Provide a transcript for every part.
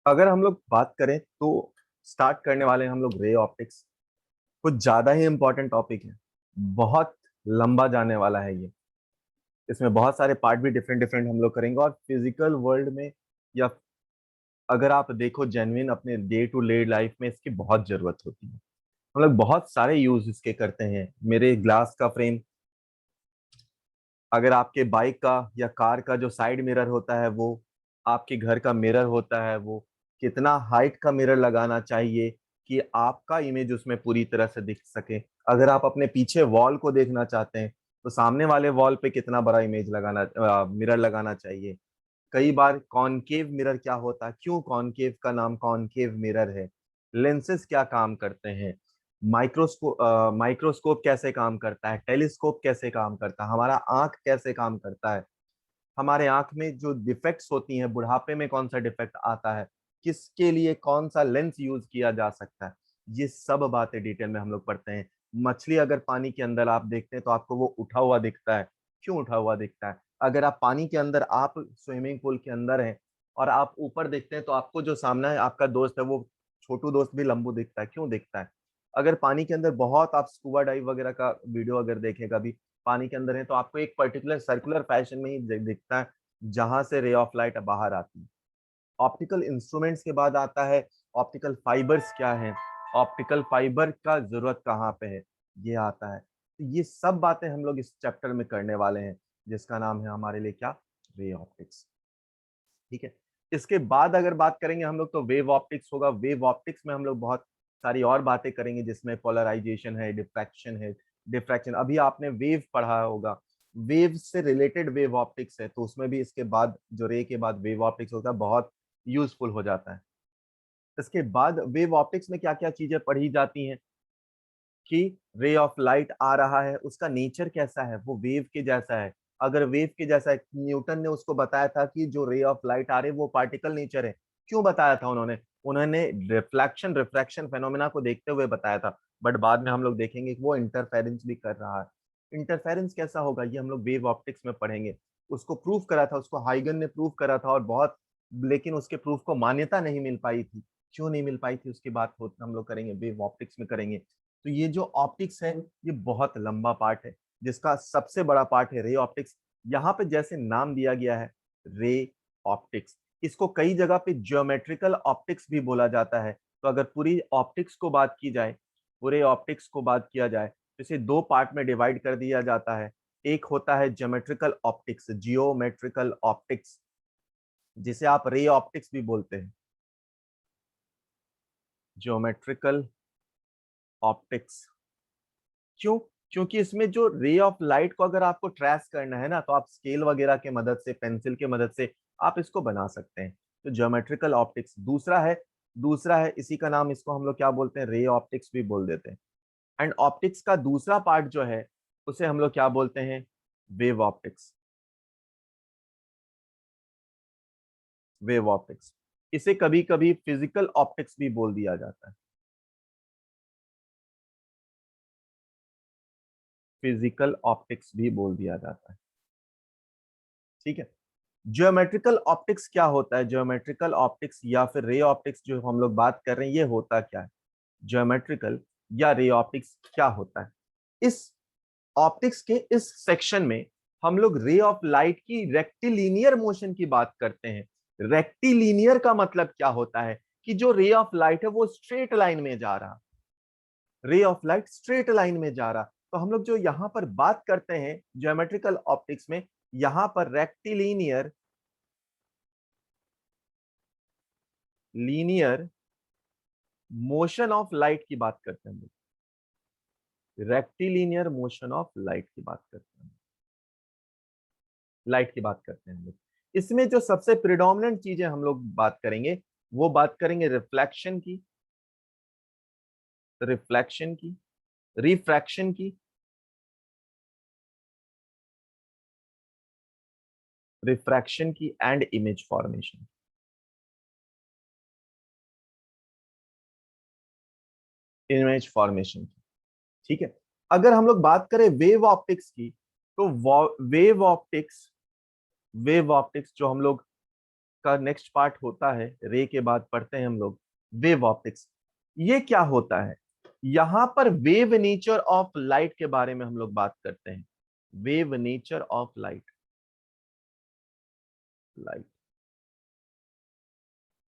अगर हम लोग बात करें तो स्टार्ट करने वाले हैं हम लोग रे ऑप्टिक्स। कुछ ज्यादा ही इंपॉर्टेंट टॉपिक है, बहुत लंबा जाने वाला है ये। इसमें बहुत सारे पार्ट भी डिफरेंट डिफरेंट हम लोग करेंगे, और फिजिकल वर्ल्ड में या अगर आप देखो जेन्युइन अपने डे टू डे लाइफ में इसकी बहुत जरूरत होती है। हम लोग बहुत सारे यूज इसके करते हैं। मेरे ग्लास का फ्रेम, अगर आपके बाइक का या कार का जो साइड मिरर होता है वो, आपके घर का मिरर होता है वो, कितना हाइट का मिरर लगाना चाहिए कि आपका इमेज उसमें पूरी तरह से दिख सके। अगर आप अपने पीछे वॉल को देखना चाहते हैं तो सामने वाले वॉल पे कितना बड़ा इमेज लगाना, मिरर लगाना चाहिए। कई बार कॉनकेव मिरर क्या होता है, क्यों कॉनकेव का नाम कॉनकेव मिरर है, लेंसेज क्या काम करते हैं, माइक्रोस्कोप कैसे काम करता है, टेलीस्कोप कैसे काम करता है, हमारा आंख कैसे काम करता है, हमारे आंख में जो डिफेक्ट्स होती हैं बुढ़ापे में कौन सा डिफेक्ट आता है, किसके लिए कौन सा लेंस यूज किया जा सकता है। ये सब बातें डिटेल में हम लोग पढ़ते हैं। मछली अगर पानी के अंदर आप देखते हैं तो आपको वो उठा हुआ दिखता है, क्यों उठा हुआ दिखता है। अगर आप पानी के अंदर, आप स्विमिंग पूल के अंदर हैं और आप ऊपर देखते हैं तो आपको जो सामने है आपका दोस्त है वो छोटू दोस्त भी लंबू दिखता है, क्यों दिखता है। अगर पानी के अंदर बहुत, आप स्कूबा डाइव वगैरह का वीडियो अगर देखेगा भी, पानी के अंदर है तो आपको एक पर्टिकुलर सर्कुलर फैशन में ही दिखता है जहां से रे ऑफ लाइट बाहर आती है। ऑप्टिकल इंस्ट्रूमेंट्स के बाद आता है ऑप्टिकल फाइबर्स क्या है, ऑप्टिकल फाइबर का जरूरत कहाँ पे है, ये आता है। तो ये सब बातें हम लोग इस चैप्टर में करने वाले हैं, जिसका नाम है हमारे लिए क्या, रे ऑप्टिक्स। ठीक है। इसके बाद अगर बात करेंगे हम लोग तो वेव ऑप्टिक्स होगा। वेव ऑप्टिक्स में हम लोग बहुत सारी और बातें करेंगे, जिसमें पोलराइजेशन है, डिफ्रैक्शन है। डिफ्रैक्शन अभी आपने वेव पढ़ा होगा, वेव से रिलेटेड वेव ऑप्टिक्स है, तो उसमें भी इसके बाद जो रे के बाद वेव ऑप्टिक्स होता है बहुत यूजफुल हो जाता है। इसके बाद वेव ऑप्टिक्स में क्या क्या चीजें पढ़ी जाती हैं कि रे ऑफ लाइट आ रहा है, उसका नेचर कैसा है, वो वेव के जैसा है। अगर वेव के जैसा है, न्यूटन ने उसको बताया था कि जो रे ऑफ लाइट आ रही है वो पार्टिकल नेचर है। क्यों बताया था उन्होंने, उन्होंने रिफ्लेक्शन रिफ्रैक्शन फेनोमेना को देखते हुए बताया था। बट बाद में हम लोग देखेंगे कि वो इंटरफेरेंस भी कर रहा है। इंटरफेरेंस कैसा होगा ये हम लोग वेव ऑप्टिक्स में पढ़ेंगे। उसको प्रूव करा था, उसको हाइगन ने प्रूव करा था और बहुत, लेकिन उसके प्रूफ को मान्यता नहीं मिल पाई थी। क्यों नहीं मिल पाई थी उसकी बात हो हम लोग करेंगे, वेव ऑप्टिक्स में करेंगे। तो ये जो ऑप्टिक्स है ये बहुत लंबा पार्ट है, जिसका सबसे बड़ा पार्ट है रे ऑप्टिक्स। यहाँ पे जैसे नाम दिया गया है रे ऑप्टिक्स, इसको कई जगह पे ज्योमेट्रिकल ऑप्टिक्स भी बोला जाता है। तो अगर पूरी ऑप्टिक्स को बात की जाए, पूरे ऑप्टिक्स को बात किया जाए तो इसे दो पार्ट में डिवाइड कर दिया जाता है। एक होता है ज्योमेट्रिकल ऑप्टिक्स, जियोमेट्रिकल ऑप्टिक्स, जिसे आप रे ऑप्टिक्स भी बोलते हैं, ज्योमेट्रिकल ऑप्टिक्स। क्यों, क्योंकि इसमें जो रे ऑफ लाइट को अगर आपको ट्रेस करना है ना, तो आप स्केल वगैरह के मदद से, पेंसिल के मदद से आप इसको बना सकते हैं। तो ज्योमेट्रिकल ऑप्टिक्स दूसरा है इसी का नाम, इसको हम लोग क्या बोलते हैं, रे ऑप्टिक्स भी बोल देते हैं। एंड ऑप्टिक्स का दूसरा पार्ट जो है उसे हम लोग क्या बोलते हैं, वेव ऑप्टिक्स। वेव ऑप्टिक्स, इसे कभी कभी फिजिकल ऑप्टिक्स भी बोल दिया जाता है, फिजिकल ऑप्टिक्स भी बोल दिया जाता है। ठीक है। ज्योमेट्रिकल ऑप्टिक्स क्या होता है, ज्योमेट्रिकल ऑप्टिक्स या फिर रे ऑप्टिक्स जो हम लोग बात कर रहे हैं ये होता क्या है, ज्योमेट्रिकल या रे ऑप्टिक्स क्या होता है। इस ऑप्टिक्स के इस सेक्शन में हम लोग रे ऑफ लाइट की रेक्टिलिनियर मोशन की बात करते हैं। रेक्टिलिनियर का मतलब क्या होता है कि जो रे ऑफ लाइट है वो स्ट्रेट लाइन में जा रहा, रे ऑफ लाइट स्ट्रेट लाइन में जा रहा। तो हम लोग जो यहां पर बात करते हैं ज्योमेट्रिकल ऑप्टिक्स में, यहां पर rectilinear, linear motion of light की बात करते हैं, रेक्टिलिनियर मोशन ऑफ लाइट की बात करते हैं, लाइट की बात करते हैं हम लोग। इसमें जो सबसे प्रिडोमिनेंट चीजें हम लोग बात करेंगे, वो बात करेंगे रिफ्लेक्शन की, रिफ्लेक्शन की, रिफ्रैक्शन की, रिफ्रैक्शन की and image formation, image formation की। ठीक है। अगर हम लोग बात करें वेव ऑप्टिक्स की, तो वेव ऑप्टिक्स, वेव ऑप्टिक्स जो हम लोग का नेक्स्ट पार्ट होता है, रे के बाद पढ़ते हैं हम लोग वेव ऑप्टिक्स। ये क्या होता है? यहां पर वेव नेचर ऑफ लाइट के बारे में हम लोग बात करते हैं। Wave nature of light. Light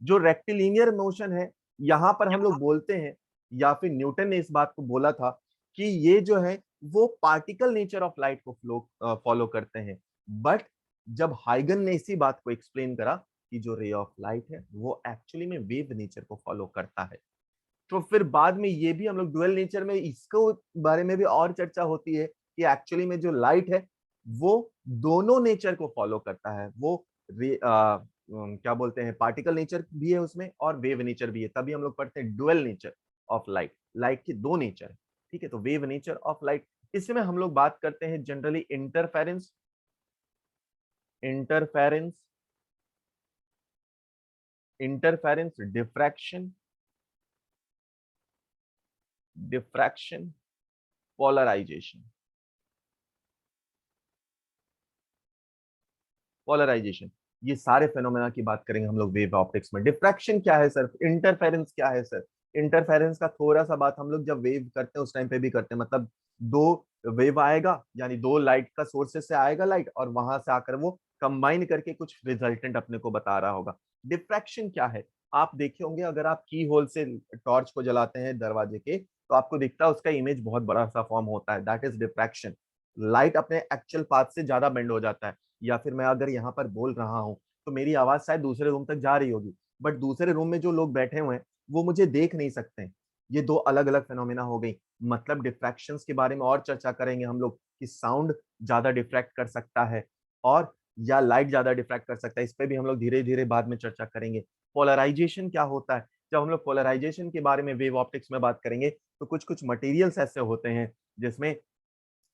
जो रेक्टिलिनियर मोशन है, यहां पर हम लोग बोलते हैं, या फिर न्यूटन ने इस बात को बोला था कि ये जो है वो पार्टिकल नेचर ऑफ लाइट को फॉलो करते हैं। बट जब हाइगन ने इसी बात को एक्सप्लेन करा कि जो रे ऑफ लाइट है वो एक्चुअली में वेव नेचर को फॉलो करता है, तो फिर बाद में ये भी हम लोग डुअल नेचर में इसको बारे में भी और चर्चा होती है कि एक्चुअली में जो लाइट है वो दोनों नेचर को फॉलो करता है। वो क्या बोलते हैं, पार्टिकल नेचर भी है उसमें और वेव नेचर भी है, तभी हम लोग पढ़ते हैं dual nature of light. Light के दो नेचर है, ठीक है। तो वेव नेचर ऑफ लाइट, इसमें हम लोग बात करते हैं generally interference, interference, interference, diffraction, diffraction, polarisation. Polarisation, ये सारे फेनोमेना की बात करेंगे हम लोग वेव ऑप्टिक्स में। डिफ्रैक्शन क्या है सर? इंटरफेरेंस क्या है सर? इंटरफेरेंस का थोड़ा सा बात हम लोग जब वेव करते हैं उस टाइम पे भी करते हैं, मतलब दो वेव आएगा, यानी दो लाइट का सोर्सेस से आएगा लाइट, और वहां से आकर वो कंबाइन करके कुछ रिजल्टेंट अपने को बता रहा होगा। डिफ्रैक्शन क्या है? आप देखे होंगे, अगर आप की होल से टॉर्च को जलाते हैं दरवाजे के, तो आपको दिखता है उसका इमेज बहुत बड़ा सा फॉर्म होता है, दैट इज डिफ्रैक्शन। लाइट अपने एक्चुअल पाथ से ज्यादा बेंड हो जाता है। या फिर मैं अगर यहाँ पर बोल रहा हूँ तो मेरी आवाज शायद दूसरे रूम तक जा रही होगी, बट दूसरे रूम में जो लोग बैठे हुए हैं वो मुझे देख नहीं सकते। ये दो अलग अलग फेनोमेना हो गई। मतलब डिफ्रैक्शंस के बारे में और चर्चा करेंगे हम लोग कि साउंड ज्यादा डिफ्रैक्ट कर सकता है और या लाइट ज्यादा डिफ्रैक्ट कर सकता है, इस पे भी हम लोग धीरे धीरे बाद में चर्चा करेंगे। पोलराइजेशन क्या होता है? जब हम लोग पोलराइजेशन के बारे में वेव ऑप्टिक्स में बात करेंगे तो कुछ कुछ मटेरियल्स ऐसे होते हैं जिसमें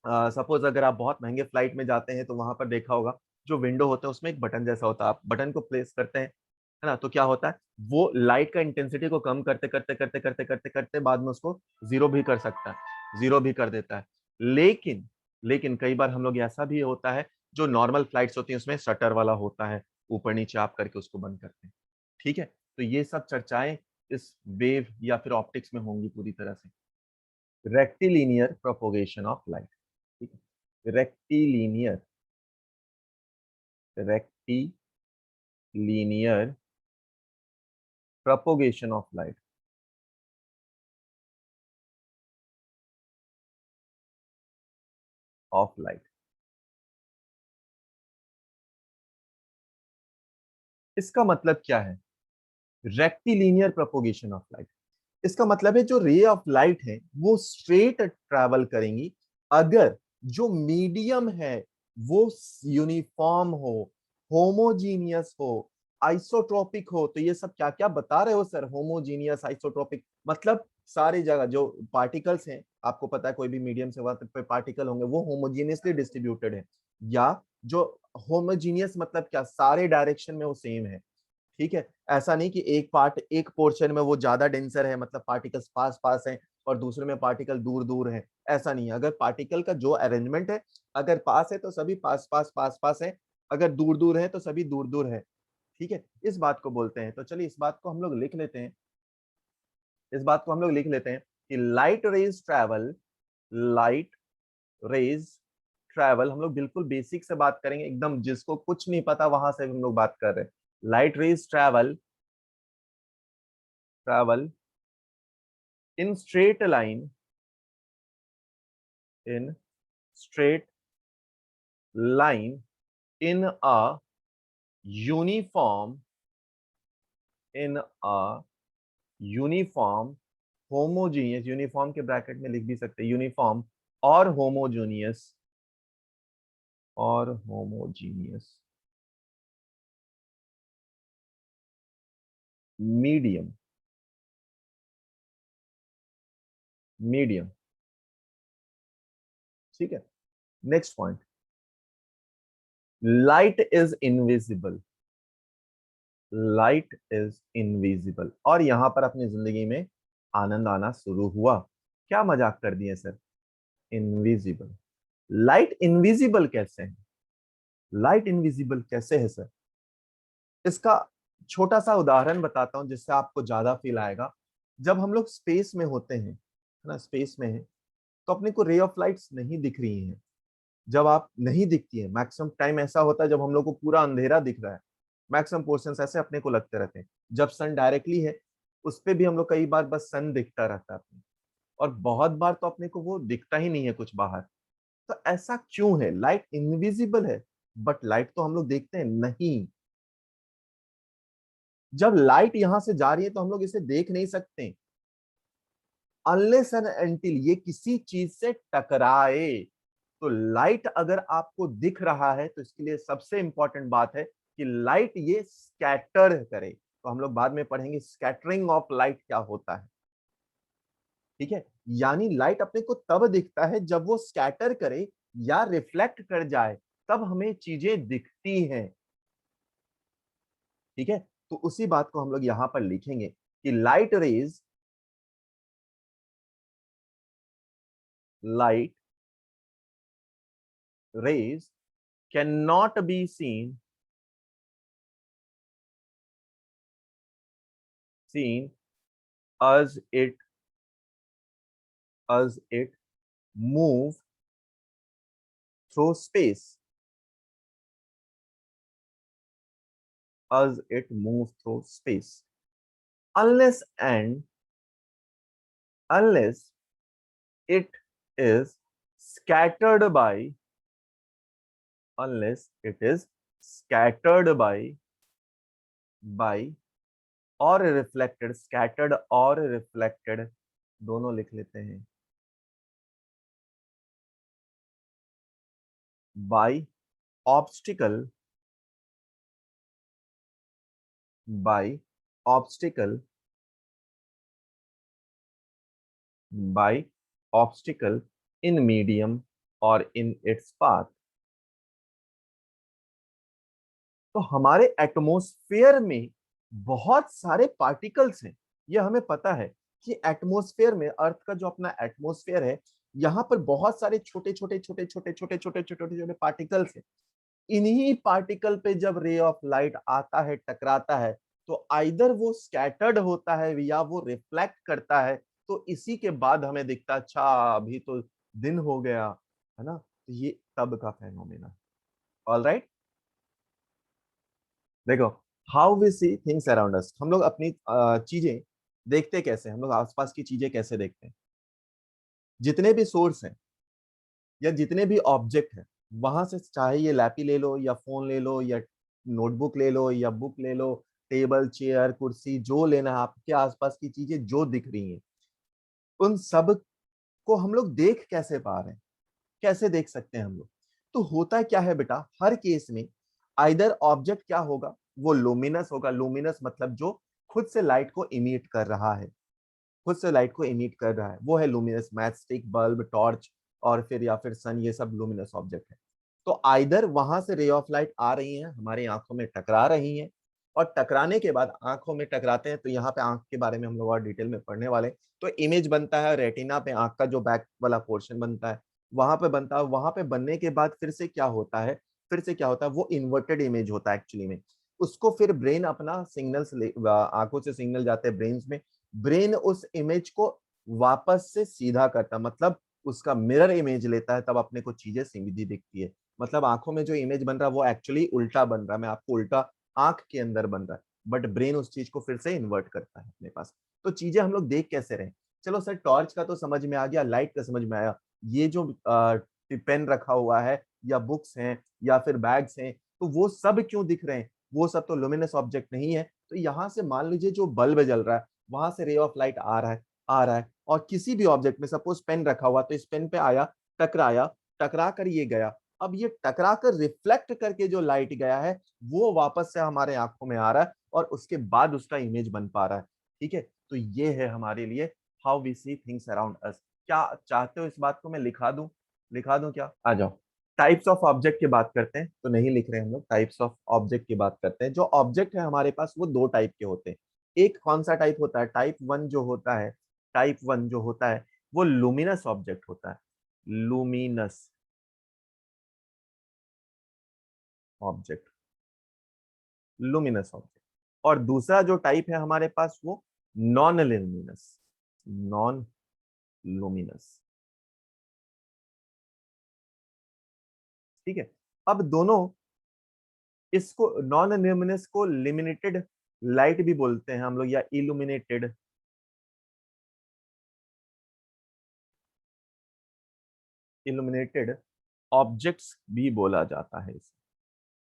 सपोज अगर आप बहुत महंगे फ्लाइट में जाते हैं तो वहां पर देखा होगा जो विंडो होता है उसमें एक बटन जैसा होता है, आप बटन को प्लेस करते हैं, है ना, तो क्या होता है, वो लाइट का इंटेंसिटी को कम करते करते करते करते करते करते बाद में उसको जीरो भी कर सकता है, जीरो भी कर देता है। लेकिन लेकिन कई बार हम लोग ऐसा भी होता है, जो नॉर्मल फ्लाइट्स होती है उसमें शटर वाला होता है, ऊपर नीचे आप करके उसको बंद करते हैं, ठीक है। तो ये सब चर्चाएं इस वेव या फिर ऑप्टिक्स में होंगी पूरी तरह से। रेक्टिलिनियर प्रोपोगेशन ऑफ लाइट, ठीक है। Rectilinear, rectilinear propagation of light, of light. इसका मतलब क्या है? रेक्टिलिनियर प्रोपोगेशन ऑफ लाइट, इसका मतलब है जो रे ऑफ लाइट है वो स्ट्रेट ट्रैवल करेंगी अगर जो मीडियम है वो यूनिफॉर्म हो, होमोजीनियस हो, आइसोट्रोपिक हो। तो ये सब क्या क्या बता रहे हो सर? होमोजीनियस, आइसोट्रोपिक, मतलब सारी जगह जो पार्टिकल्स हैं, आपको पता है कोई भी मीडियम से वहां पे पार्टिकल होंगे वो होमोजीनियसली डिस्ट्रीब्यूटेड है, या जो होमोजीनियस मतलब क्या, सारे डायरेक्शन में वो सेम है, ठीक है। ऐसा नहीं कि एक पार्ट, एक पोर्शन में वो ज्यादा डेंसर है, मतलब पार्टिकल्स पास पास हैं और दूसरे में पार्टिकल दूर दूर है, ऐसा नहीं है। अगर पार्टिकल का जो अरेंजमेंट है, अगर पास है तो सभी पास पास पास पास है, अगर दूर दूर है तो सभी दूर दूर है, ठीक है। इस बात को बोलते हैं। तो चलिए इस बात को हम लोग लिख लेते हैं, इस बात को हम लोग लिख लेते हैं कि light rays travel, light rays travel, हम लोग बिल्कुल बेसिक से बात करेंगे, एकदम जिसको कुछ नहीं पता वहां से हम लोग बात कर रहे हैं। Light rays travel, travel in straight line, in straight line, in a uniform, in a uniform homogeneous, uniform के ब्रैकेट में लिख भी सकते हैं यूनिफॉर्म, और होमोजीनियस, और होमोजीनियस मीडियम, मीडियम, ठीक है। Next point, light is invisible, light is invisible, और यहां पर अपनी जिंदगी में आनंद आना शुरू हुआ। क्या मजाक कर दिए सर? इनविजिबल, लाइट इनविजिबल कैसे है? लाइट इनविजिबल कैसे है सर? इसका छोटा सा उदाहरण बताता हूं जिससे आपको ज्यादा फील आएगा। जब हम लोग स्पेस में होते हैं, है ना, स्पेस में है, तो अपने को रे ऑफ लाइट्स नहीं दिख रही हैं। जब आप नहीं दिखती है, मैक्सिमम टाइम ऐसा होता है जब हम लोग को पूरा अंधेरा दिख रहा है, मैक्सिमम पोर्शंस ऐसे अपने को लगते रहते हैं। जब सन डायरेक्टली है उस पे भी हम लोग कई बार बस सन दिखता रहता है अपने, और बहुत बार तो अपने को वो दिखता ही नहीं है कुछ बाहर। तो ऐसा क्यों है? लाइट इनविजिबल है, बट लाइट तो हम लोग देखते हैं नहीं। जब लाइट यहां से जा रही है तो हम लोग इसे देख नहीं सकते अनलेस एंड अनटिल ये किसी चीज से टकराए। तो लाइट अगर आपको दिख रहा है तो इसके लिए सबसे इंपॉर्टेंट बात है कि लाइट ये स्कैटर करे। तो हम लोग बाद में पढ़ेंगे स्कैटरिंग ऑफ लाइट क्या होता है, ठीक है। यानी लाइट अपने को तब दिखता है जब वो स्कैटर करे या रिफ्लेक्ट कर जाए, तब हमें चीजें दिखती हैं, ठीक है। तो उसी बात को हम लोग यहां पर लिखेंगे कि light rays can not be seen as it move through space, as it moves through space, unless and unless it is scattered by unless it is scattered by और रिफ्लेक्टेड, स्कैटर्ड और रिफ्लेक्टेड दोनों लिख लेते हैं, by obstacle, by obstacle, by obstacle in medium और in its path. तो हमारे atmosphere में बहुत सारे पार्टिकल्स हैं। यह हमें पता है कि एटमॉस्फेयर में, अर्थ का जो अपना एटमॉस्फेयर है, यहाँ पर बहुत सारे छोटे छोटे छोटे छोटे छोटे छोटे छोटे छोटे पार्टिकल्स हैं। इन्हीं पार्टिकल पे जब रे ऑफ लाइट आता है, टकराता है, तो आइदर वो स्कैटर्ड होता है या वो रिफ्लेक्ट करता है। तो इसी के बाद हमें दिखता, अच्छा अभी तो दिन हो गया, है ना। तो ये तब का फेनोमेना। ऑल राइट, देखो, how we see things around us. हम लोग अपनी चीजें देखते कैसे, हम लोग आसपास की चीजें कैसे देखते हैं। जितने भी सोर्स हैं या जितने भी ऑब्जेक्ट हैं, वहां से, चाहे ये लैपी ले लो या फोन ले लो या नोटबुक ले लो या बुक ले लो, टेबल चेयर कुर्सी जो लेना है, आपके आसपास की चीजें जो दिख रही हैं, उन सब को हम लोग देख कैसे पा रहे हैं, कैसे देख सकते हैं हम लोग। तो होता क्या है बेटा, हर केस में आइदर ऑब्जेक्ट क्या होगा, वो लुमिनस होगा। लुमिनस मतलब जो खुद से लाइट को इमिट कर रहा है, खुद से लाइट को इमिट कर रहा है, वो है luminous. Match stick, bulb, torch और फिर या फिर सन, ये सब लुमिनस ऑब्जेक्ट है। तो आइदर वहां से रे ऑफ लाइट आ रही है, हमारी आंखों में टकरा रही है, और टकराने के बाद आंखों में टकराते हैं, तो यहाँ पे आंख के बारे में हम लोग और डिटेल में पढ़ने वाले हैं। तो इमेज बनता है रेटिना पे, आंख का जो बैक वाला पोर्शन बनता है वहां पे बनता है। वहां पे बनने के बाद फिर से क्या होता है, वो इन्वर्टेड इमेज होता है एक्चुअली में। उसको फिर ब्रेन अपना सिग्नल्स, आंखों से सिग्नल जाते हैं ब्रेन में। ब्रेन उस इमेज को वापस से सीधा करता, मतलब उसका मिरर इमेज लेता है, तब अपने को चीजें सीधी दिखती है। मतलब आंखों में जो इमेज बन रहा है वो एक्चुअली उल्टा बन रहा है, मैं आपको उल्टा, आंख के अंदर बन रहा है, बट ब्रेन उस चीज को फिर से इन्वर्ट करता है अपने पास। तो चीजें हम लोग देख कैसे रहे। चलो सर, टॉर्च का तो समझ में आ गया, लाइट का समझ में आया। ये जो पेन रखा हुआ है या बुक्स हैं या फिर बैग्स हैं, तो वो सब क्यों दिख रहे हैं? वो सब तो लुमिनस ऑब्जेक्ट नहीं है। तो यहां से मान लीजिए जो बल्ब जल रहा है, वहां से रे ऑफ लाइट आ रहा है, और किसी भी ऑब्जेक्ट में, सपोज पेन रखा हुआ, तो इस पेन पे आया, टकराया, टकरा कर ये गया। अब ये टकरा कर रिफ्लेक्ट करके जो लाइट गया है, वो वापस से हमारे आंखों में आ रहा है, और उसके बाद उसका इमेज बन पा रहा है, ठीक है। तो ये है हमारे लिए how we see things around us. क्या चाहते हो इस बात को मैं लिखा दूं क्या? आ जाओ। टाइप्स ऑफ ऑब्जेक्ट की बात करते हैं, तो नहीं लिख रहे हम लोग, टाइप्स ऑफ ऑब्जेक्ट की बात करते हैं। जो ऑब्जेक्ट है हमारे पास वो दो टाइप के होते हैं। एक कौन सा टाइप होता है? टाइप वन जो होता है वो लुमिनस ऑब्जेक्ट होता है, लुमिनस ऑब्जेक्ट। Luminous object. और दूसरा जो टाइप है हमारे पास वो नॉन लुमिनस, नॉन लुमिनस। ठीक है, अब दोनों, इसको नॉन लुमिनस को लिमिटेड लाइट भी बोलते हैं हम लोग, या इल्यूमिनेटेड, इल्यूमिनेटेड ऑब्जेक्ट्स भी बोला जाता है इसे।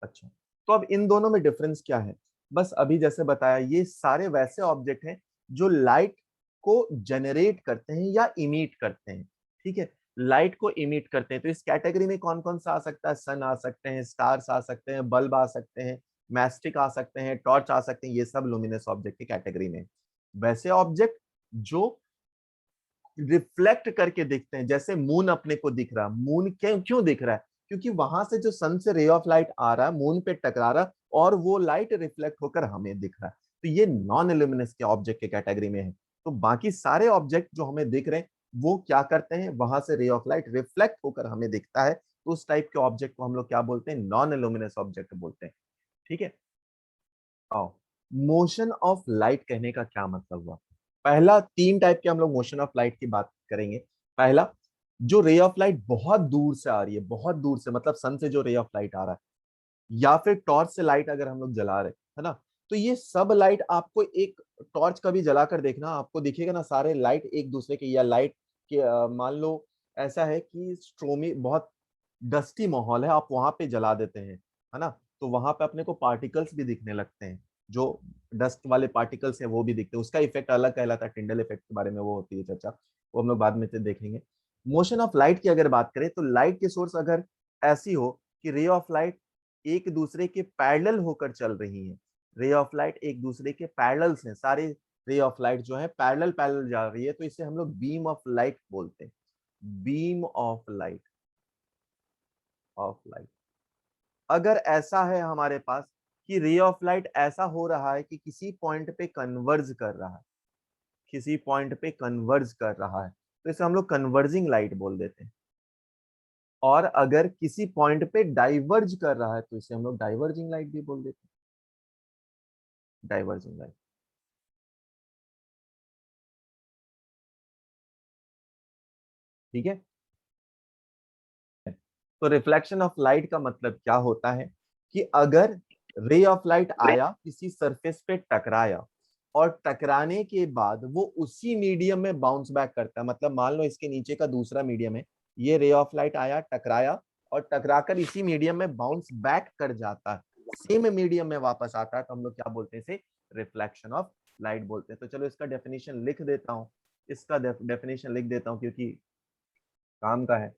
अच्छा, तो अब इन दोनों में डिफरेंस क्या है? बस अभी जैसे बताया, ये सारे वैसे ऑब्जेक्ट हैं जो लाइट को जनरेट करते हैं या इमिट करते हैं। ठीक है, लाइट को इमिट करते हैं। तो इस कैटेगरी में कौन कौन सा आ सकता है? सन आ सकते हैं, स्टार्स आ सकते हैं, बल्ब आ सकते हैं, मैस्टिक आ सकते हैं, टॉर्च आ सकते हैं, ये सब लुमिनस ऑब्जेक्ट की कैटेगरी में। वैसे ऑब्जेक्ट जो रिफ्लेक्ट करके दिखते हैं, जैसे मून अपने को दिख रहा, मून क्यों क्यों दिख रहा है? क्योंकि वहां से जो सन से रे ऑफ लाइट आ रहा है, मून पे टकरा रहा, और वो लाइट रिफ्लेक्ट होकर हमें दिख रहा है। तो ये नॉन इल्यूमिनस के ऑब्जेक्ट के कैटेगरी में है। तो बाकी सारे ऑब्जेक्ट जो हमें दिख रहे हैं वो क्या करते हैं, वहां से रे ऑफ लाइट रिफ्लेक्ट होकर हमें दिखता है। तो उस टाइप के ऑब्जेक्ट को हम लोग क्या बोलते हैं? नॉन इल्यूमिनस ऑब्जेक्ट बोलते हैं। ठीक है, आओ, मोशन ऑफ लाइट कहने का क्या मतलब हुआ? पहला, तीन टाइप के हम लोग मोशन ऑफ लाइट की बात करेंगे। पहला, जो रे ऑफ लाइट बहुत दूर से आ रही है, बहुत दूर से, मतलब सन से जो रे ऑफ लाइट आ रहा है, या फिर टॉर्च से लाइट अगर हम लोग जला रहे है ना, तो ये सब लाइट आपको, एक टॉर्च का भी जलाकर देखना, आपको दिखेगा ना सारे लाइट एक दूसरे के, या लाइट के मान लो ऐसा है कि स्ट्रोमी, बहुत डस्टी माहौल है, आप वहां पे जला देते हैं, है ना, तो वहां पे अपने को पार्टिकल्स भी दिखने लगते हैं, जो डस्ट वाले पार्टिकल्स हैं वो भी दिखते हैं। उसका इफेक्ट अलग कहलाता है, टिंडल इफेक्ट के बारे में वो होती है चर्चा, वो हम लोग बाद में देखेंगे। मोशन ऑफ लाइट की अगर बात करें, तो लाइट की सोर्स अगर ऐसी हो कि रे ऑफ लाइट एक दूसरे के पैरेलल होकर चल रही है, रे ऑफ लाइट एक दूसरे के पैरेलल्स हैं, सारे रे ऑफ लाइट जो है पैरेलल पैरेलल जा रही है, तो इसे हम लोग बीम ऑफ लाइट बोलते हैं। Beam of light, of light. अगर ऐसा है हमारे पास कि रे ऑफ लाइट ऐसा हो रहा है कि किसी पॉइंट पे कन्वर्ज कर रहा है, किसी पॉइंट पे कन्वर्ज कर रहा है, तो इसे हम लोग कन्वर्जिंग लाइट बोल देते हैं। और अगर किसी पॉइंट पे डाइवर्ज कर रहा है, तो इसे हम लोग डाइवर्जिंग लाइट भी बोल देते हैं, डाइवर्जिंग लाइट। ठीक है, तो रिफ्लेक्शन ऑफ लाइट का मतलब क्या होता है कि अगर रे ऑफ लाइट आया, किसी सरफेस पे टकराया, और टकराने के बाद वो उसी मीडियम में बाउंस बैक करता है। मतलब मान लो इसके नीचे का दूसरा मीडियम है, ये रे ऑफ लाइट आया, टकराया, और टकराकर इसी मीडियम में बाउंस बैक कर जाता है, सेम मीडियम में वापस आता है, तो हम लोग क्या बोलते हैं? इसे रिफ्लेक्शन ऑफ लाइट बोलते हैं। तो चलो इसका डेफिनेशन लिख देता हूँ, इसका डेफिनेशन लिख देता हूँ क्योंकि काम का है।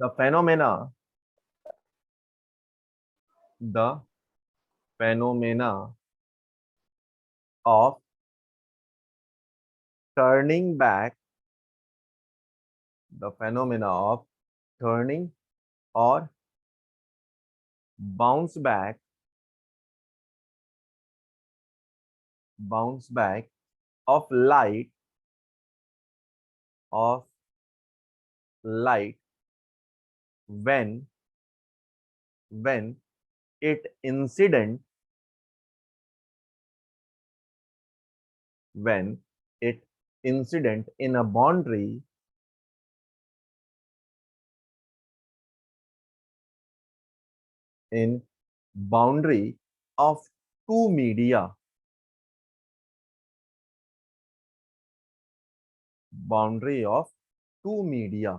The phenomena, the phenomena of turning back, the phenomena of turning or bounce back, bounce back of light, of light when it incident, when it incident in a boundary, in boundary of two media, boundary of two media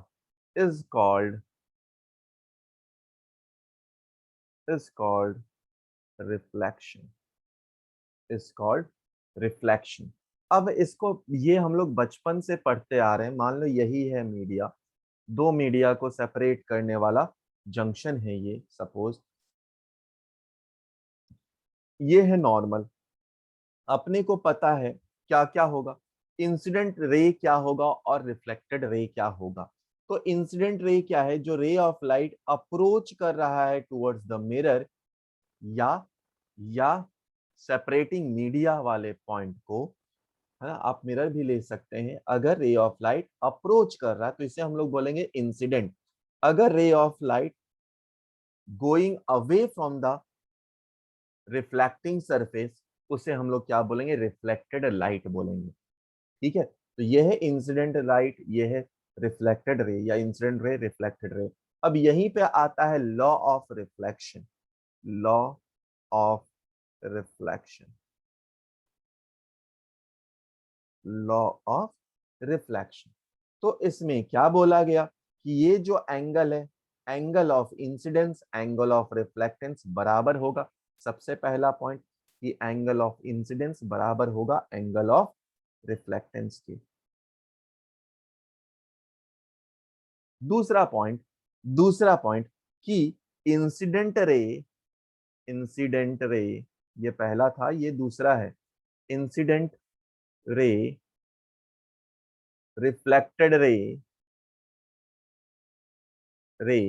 is called, is called reflection, is called reflection। अब इसको, ये हम लोग बचपन से पढ़ते आ रहे हैं। मान लो यही है मीडिया, दो मीडिया को सेपरेट करने वाला जंक्शन है ये, सपोज ये है नॉर्मल। अपने को पता है क्या क्या होगा, इंसिडेंट रे क्या होगा और रिफ्लेक्टेड रे क्या होगा। तो इंसिडेंट रे क्या है? जो रे ऑफ लाइट अप्रोच कर रहा है टुवर्ड्स द मिरर, या या सेपरेटिंग मीडिया वाले पॉइंट को, है ना, आप मिरर भी ले सकते हैं। अगर रे ऑफ लाइट अप्रोच कर रहा है तो इसे हम लोग बोलेंगे इंसिडेंट। अगर रे of light going away from the reflecting surface, उसे हम लोग क्या बोलेंगे, रिफ्लेक्टेड लाइट बोलेंगे। ठीक है, तो ये है इंसिडेंट लाइट, ये है रिफ्लेक्टेड रे या इंसिडेंट रे, रिफ्लेक्टेड रे। अब यहीं पे आता है law of reflection, law of reflection, law of reflection. तो इसमें क्या बोला गया कि ये जो एंगल है, angle of incidence angle of reflectance बराबर होगा, सबसे पहला पॉइंट, कि एंगल ऑफ इंसिडेंस बराबर होगा एंगल ऑफ रिफ्लेक्टेंस के। दूसरा पॉइंट, दूसरा पॉइंट कि इंसिडेंट रे, इंसिडेंट रे, ये पहला था, ये दूसरा है, इंसिडेंट रे, रिफ्लेक्टेड रे, रे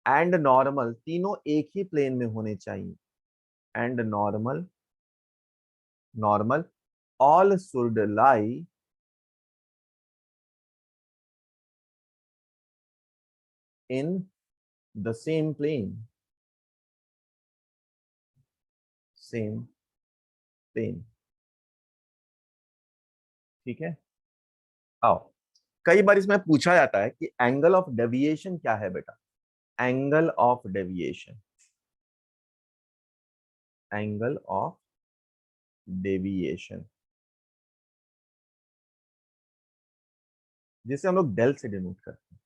एंड नॉर्मल, तीनों एक ही प्लेन में होने चाहिए, and normal, normal, all should lie in the same plane, same plane. ठीक है, आओ, कई बार इसमें पूछा जाता है कि एंगल ऑफ डेविएशन क्या है बेटा, angle of deviation, angle of deviation, जिसे हम लोग डेल से डिनोट करते हैं।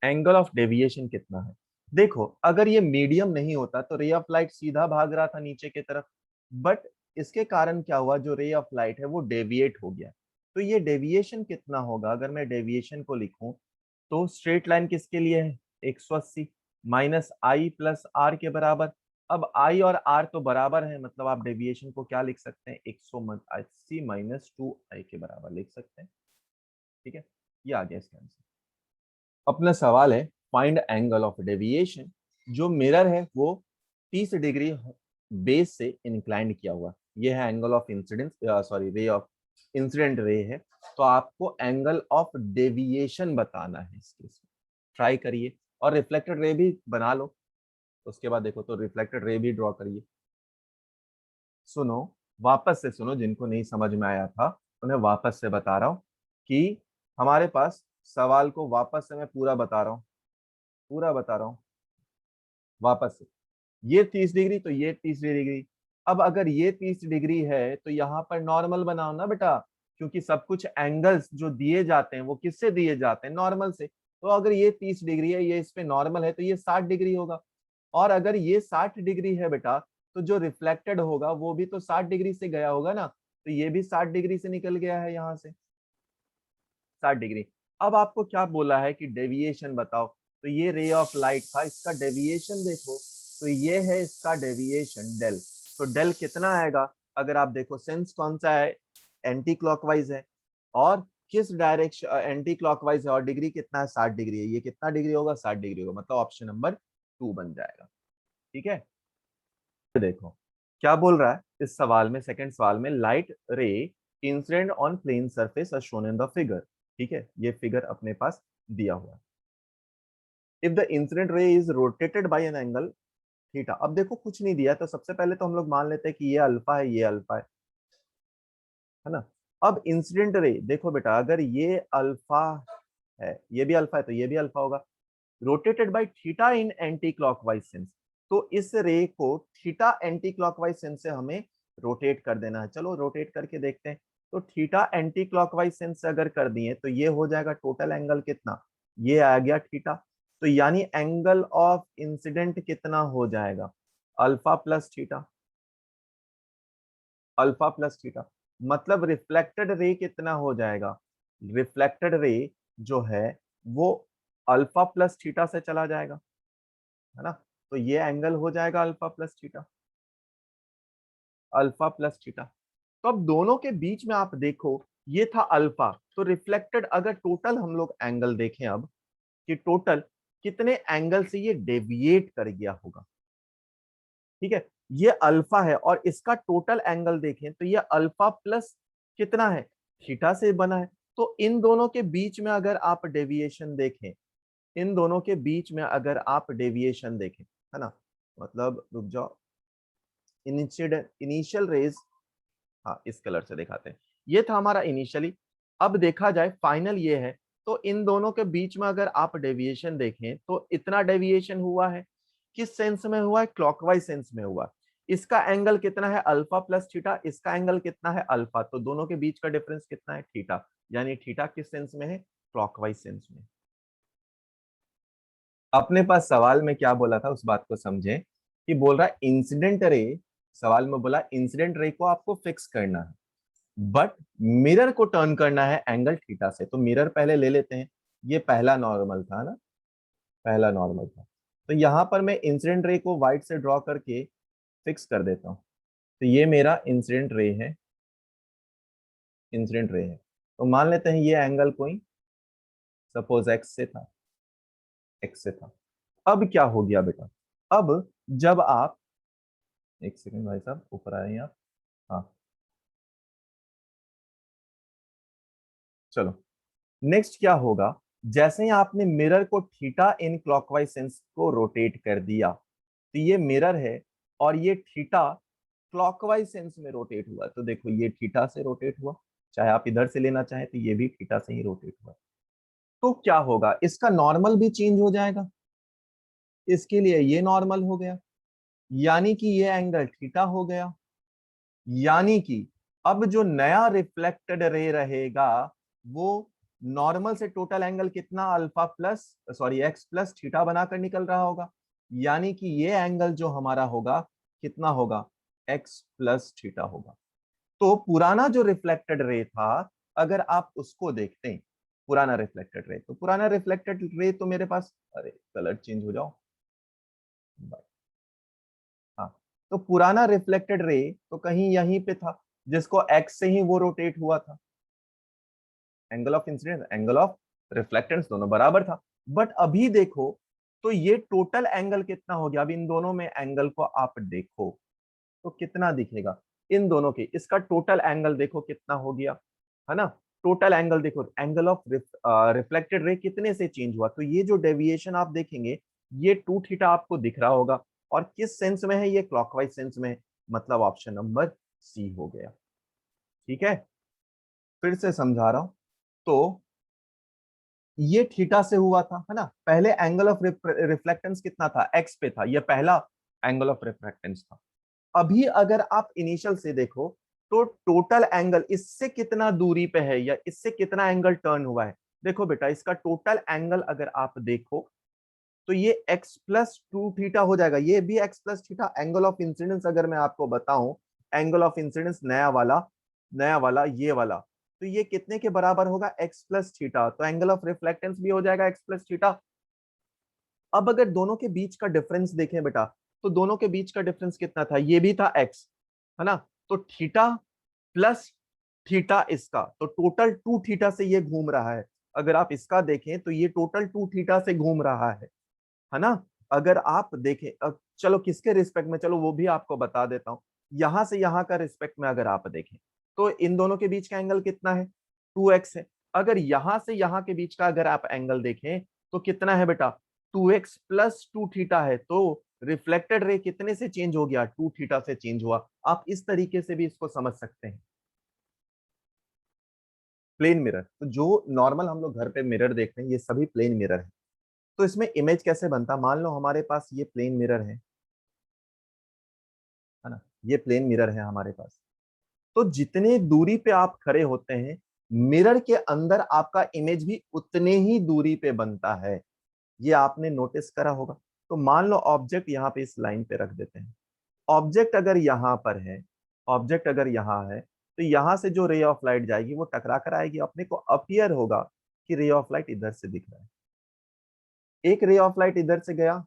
एंगल ऑफ डेविएशन कितना है, देखो अगर ये मीडियम नहीं होता तो रे ऑफ लाइट सीधा भाग रहा था नीचे की तरफ, बट इसके कारण क्या हुआ, जो रे ऑफ लाइट है वो डेविएट हो गया। तो ये डेविएशन कितना होगा, अगर मैं डेविएशन को लिखूं तो स्ट्रेट लाइन किसके लिए है, 180 माइनस आई प्लस आर के बराबर। अब आई और आर तो बराबर है, मतलब आप डेविएशन को क्या लिख सकते हैं, 180 माइनस 2 आई के बराबर लिख सकते हैं। ठीक है, ये आ गया इसका आंसर। अपना सवाल है फाइंड एंगल ऑफ डेविएशन, जो मिरर है वो 30 डिग्री बेस से इंक्लाइंड किया हुआ, ये है angle of incidence, sorry ray of incident ray है। तो आपको एंगल ऑफ डेविएशन बताना है इस केस में, ट्राई करिए, और रिफ्लेक्टेड रे भी बना लो, उसके बाद देखो तो रिफ्लेक्टेड रे भी ड्रॉ करिए। सुनो, वापस से सुनो, जिनको नहीं समझ में आया था उन्हें वापस से बता रहा हूँ कि हमारे पास सवाल को वापस से मैं पूरा बता रहा हूँ, पूरा बता रहा हूँ वापस से। ये 30 डिग्री तो ये 30 डिग्री। अब अगर ये 30 डिग्री है तो यहाँ पर नॉर्मल बनाओ ना बेटा, क्योंकि सब कुछ एंगल्स जो दिए जाते हैं वो किससे दिए जाते हैं, नॉर्मल से। तो अगर ये 30 डिग्री है, ये इस पे नॉर्मल है, तो ये 60 डिग्री होगा। और अगर ये 60 डिग्री है बेटा, तो जो रिफ्लेक्टेड होगा वो भी तो 60 डिग्री से गया होगा ना, तो ये भी 60 डिग्री से निकल गया है यहाँ से, 60 डिग्री। अब आपको क्या बोला है कि डेविएशन बताओ, तो ये रे ऑफ लाइट था, इसका डेविएशन देखो, तो ये है इसका डेविएशन डेल। तो डेल कितना आएगा, अगर आप देखो सेंस कौन सा है, एंटी क्लॉकवाइज है, और किस डायरेक्शन, एंटी क्लॉकवाइज है, और डिग्री कितना है, 60 डिग्री है, ये कितना डिग्री होगा, 60 डिग्री होगा, मतलब ऑप्शन नंबर 2 बन जाएगा। ठीक है, देखो क्या बोल रहा है इस सवाल में, सेकंड सवाल में, light ray incident on plane surface as shown in the figure। ठीक है, ये फिगर अपने पास दिया हुआ है। If the incident ray is rotated bye an angle theta, अब देखो कुछ नहीं दिया, तो सबसे पहले तो हम लोग मान लेते हैं कि ये अल्फा है, ये अल्फा है ना। अब इंसिडेंट रे देखो बेटा, अगर ये अल्फा है, ये भी अल्फा है, तो ये भी अल्फा होगा, rotated by theta in anti clockwise sense. तो इस रे को थीटा एंटी क्लॉकवाइज सेंस से हमें रोटेट कर देना है, चलो रोटेट करके देखते हैं। तो थीटा एंटी क्लॉकवाइज सेंस से अगर कर दिए तो ये हो जाएगा टोटल एंगल कितना, ये आ गया थीटा। तो यानी एंगल ऑफ इंसिडेंट कितना हो जाएगा, alpha plus theta, alpha plus theta. मतलब रिफ्लेक्टेड रे कितना हो जाएगा, रिफ्लेक्टेड रे जो है वो अल्फा प्लस थीटा से चला जाएगा, है ना। तो ये एंगल हो जाएगा alpha plus theta, alpha plus theta. तो अब दोनों के बीच में आप देखो, ये था अल्फा, तो रिफ्लेक्टेड, अगर टोटल हम लोग एंगल देखें अब, कि टोटल कितने एंगल से ये डेविएट कर गया होगा। ठीक है, ये अल्फा है और इसका टोटल एंगल देखें तो ये अल्फा प्लस कितना है, थीटा से बना है। तो इन दोनों के बीच में अगर आप डेविएशन देखें, इन दोनों के बीच में अगर आप डेविएशन देखें, है ना, मतलब रुक जाओ, इनिशियल रेज, हाँ इस कलर से दिखाते हैं, ये था हमारा इनिशियली। अब देखा जाए फाइनल ये है, तो इन दोनों के बीच में अगर आप डेविएशन देखें तो इतना डेविएशन हुआ है, किस सेंस में हुआ है, क्लॉकवाइज सेंस में हुआ। इसका एंगल कितना है, अल्फा प्लस थीटा, इसका एंगल कितना है, अल्फा, तो दोनों के बीच का डिफरेंस कितना है, थीटा, यानी थीटा किस सेंस में है, क्लॉकवाइज सेंस में। अपने पास सवाल में क्या बोला था उस बात को समझें, कि बोल रहा है इंसिडेंट रे, सवाल में बोला इंसिडेंट रे को आपको फिक्स करना है, बट मिरर को टर्न करना है एंगल थीटा से। तो मिरर पहले ले लेते हैं, ये पहला नॉर्मल था ना, पहला नॉर्मल था, तो यहां पर मैं इंसिडेंट रे को व्हाइट से ड्रॉ करके फिक्स कर देता हूं। तो ये मेरा इंसिडेंट रे है, इंसिडेंट रे है। तो मान लेते हैं ये एंगल कोई सपोज एक्स से था, एक्स से था। अब क्या हो गया बेटा, अब जब आप, एक सेकंड भाई साहब ऊपर आए हैं आप, हाँ चलो, नेक्स्ट क्या होगा, जैसे ही आपने मिरर को थीटा इन क्लॉकवाइज सेंस को रोटेट कर दिया, तो ये मिरर है और ये थीटा क्लॉकवाइज सेंस में रोटेट हुआ, तो देखो ये थीटा से रोटेट हुआ, चाहे आप इधर से लेना चाहे तो ये भी थीटा से ही रोटेट हुआ। तो क्या होगा, इसका नॉर्मल भी चेंज हो जाएगा, इसके लिए ये नॉर्मल हो गया, यानी कि ये एंगल थीटा हो गया, यानी कि अब जो नया रिफ्लेक्टेड रे रहेगा वो नॉर्मल से टोटल एंगल कितना, alpha plus sorry x plus theta बनाकर निकल रहा होगा, यानी कि ये एंगल जो हमारा होगा कितना होगा, एक्स प्लस थीटा होगा। तो पुराना जो रिफ्लेक्टेड रे था, अगर आप उसको देखते हैं, पुराना रिफ्लेक्टेड रे, तो पुराना रिफ्लेक्टेड रे तो मेरे पास, अरे कलर चेंज हो जाओ, हाँ, तो पुराना रिफ्लेक्टेड रे तो कहीं यहीं पे था, जिसको एक्स से ही वो रोटेट हुआ था, angle of incidence angle of reflectance दोनों बराबर था। बट अभी देखो तो ये टोटल एंगल कितना हो गया, अब इन दोनों में एंगल को आप देखो तो कितना दिखेगा, इन दोनों के, इसका टोटल एंगल देखो कितना हो गया, है ना, टोटल एंगल देखो, एंगल ऑफ रिफ्लेक्टेड रे कितने से चेंज हुआ, तो ये जो डेविएशन आप देखेंगे ये 2 थीटा आपको दिख रहा होगा, और किस सेंस में है, ये क्लॉकवाइज सेंस में है, मतलब ऑप्शन नंबर सी हो गया। ठीक है, फिर से समझा रहा हूं, तो ये थीटा से हुआ था, है ना, पहले एंगल ऑफ रिफ्लेक्टेंस कितना था, एक्स पे था, ये पहला एंगल ऑफ रिफ्लेक्टेंस था। अभी अगर आप इनिशियल से देखो तो टोटल एंगल इससे कितना दूरी पे है, या इससे कितना एंगल टर्न हुआ है, देखो बेटा इसका टोटल एंगल अगर आप देखो तो ये x प्लस 2 थीटा हो जाएगा, ये भी x plus theta. Angle of incidence अगर मैं आपको बताऊं, एंगल ऑफ इंसिडेंस नया वाला, नया वाला ये वाला, तो ये कितने के बराबर होगा, x प्लस थीटा, तो एंगल ऑफ रिफ्लेक्टेंस भी हो जाएगा x प्लस थीटा। अब अगर दोनों के बीच का डिफरेंस देखें बेटा, तो दोनों के बीच का डिफरेंस कितना था, ये भी था x, है ना, तो थीटा प्लस थीटा इसका, तो टोटल 2 थीटा से ये घूम रहा है। अगर आप इसका देखें तो ये टोटल 2 थीटा से घूम रहा है ना। अगर आप देखें, चलो किसके रिस्पेक्ट में, चलो वो भी आपको बता देता हूं, यहां से यहां का रिस्पेक्ट में अगर आप देखें तो इन दोनों के बीच का एंगल कितना है, 2x है। अगर यहां से यहां के बीच का अगर आप एंगल देखें तो कितना है बेटा, 2x प्लस 2 थीटा है, तो रिफ्लेक्टेड रे कितने से चेंज हो गया, 2 थीटा से चेंज हुआ। आप इस तरीके से भी इसको समझ सकते हैं। प्लेन मिरर, तो जो नॉर्मल हम लोग घर पे मिरर देखते हैं ये सभी प्लेन मिरर है। तो इसमें इमेज कैसे बनता, मान लो हमारे पास ये प्लेन मिरर है ना, ये प्लेन मिरर है हमारे पास, तो जितने दूरी पे आप खड़े होते हैं मिरर के अंदर आपका इमेज भी उतने ही दूरी पे बनता है, ये आपने नोटिस करा होगा। तो मान लो ऑब्जेक्ट यहाँ पे इस लाइन पे रख देते हैं, ऑब्जेक्ट अगर यहाँ पर है, ऑब्जेक्ट अगर यहाँ है, तो यहाँ से जो रे ऑफ लाइट जाएगी वो टकरा कर आएगी, अपने को अपीयर होगा कि रे ऑफ लाइट इधर से दिख रहा है। एक रे ऑफ लाइट इधर से गया,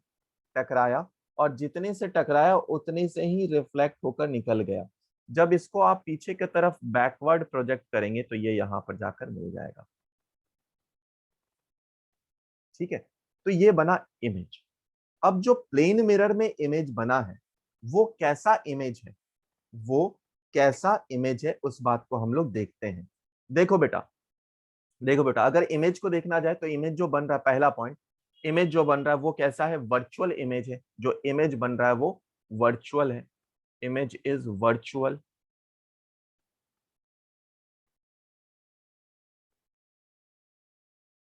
टकराया, और जितने से टकराया उतने से ही रिफ्लेक्ट होकर निकल गया। जब इसको आप पीछे की तरफ बैकवर्ड प्रोजेक्ट करेंगे तो ये यहां पर जाकर मिल जाएगा। ठीक है, तो ये बना इमेज। अब जो प्लेन मिरर में इमेज बना है वो कैसा इमेज है, वो कैसा इमेज है उस बात को हम लोग देखते हैं। देखो बेटा, देखो बेटा, अगर इमेज को देखना जाए तो इमेज जो बन रहा है, पहला पॉइंट, इमेज जो बन रहा है वो कैसा है, वर्चुअल इमेज है, जो इमेज बन रहा है वो वर्चुअल है। image is virtual.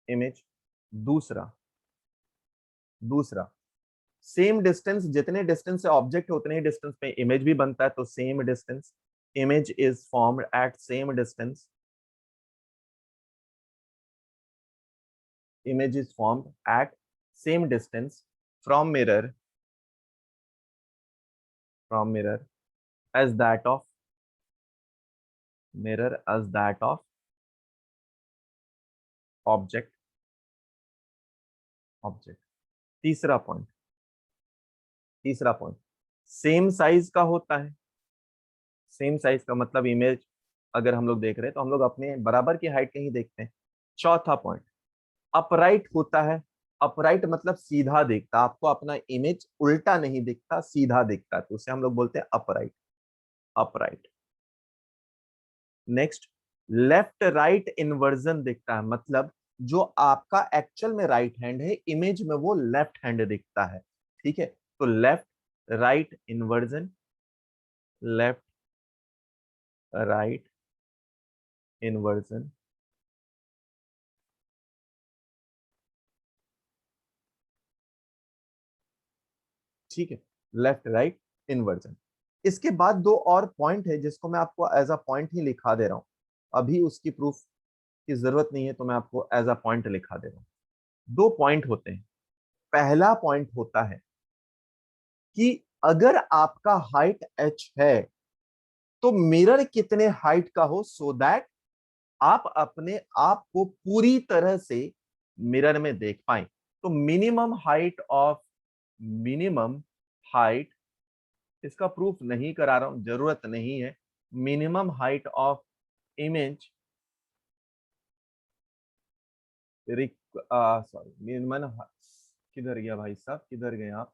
image दूसरा दूसरा सेम डिस्टेंस, जितने डिस्टेंस से ऑब्जेक्ट उतने ही डिस्टेंस पे इमेज भी बनता है, तो same distance, image is formed at same distance, image is formed at same distance from mirror as that of object. तीसरा पॉइंट सेम साइज का होता है। सेम साइज का मतलब इमेज अगर हम लोग देख रहे हैं तो हम लोग अपने बराबर की हाइट कहीं देखते हैं। चौथा पॉइंट अपराइट होता है। अपराइट मतलब सीधा दिखता, आपको अपना इमेज उल्टा नहीं दिखता, सीधा दिखता है, तो उसे हम लोग बोलते हैं upright. Upright. Next left right inversion दिखता है, मतलब जो आपका एक्चुअल में राइट हैंड है, इमेज में वो लेफ्ट हैंड दिखता है। ठीक है, तो left right inversion, left right inversion. ठीक है, लेफ्ट राइट इन्वर्जन। इसके बाद दो और पॉइंट है जिसको मैं आपको एज अ पॉइंट ही लिखा दे रहा हूं, अभी उसकी प्रूफ की जरूरत नहीं है, तो मैं आपको एज अ पॉइंट लिखा दे रहा हूं। दो पॉइंट होते हैं। पहला पॉइंट होता है कि अगर आपका हाइट h है तो मिरर कितने हाइट का हो, सो दैट आप अपने आप को पूरी तरह से मिरर में देख पाए। तो मिनिमम हाइट, इसका प्रूफ नहीं करा रहा हूं, जरूरत नहीं है। Minimum height of image sorry minimum, किधर गया भाई साहब, किधर गए आप?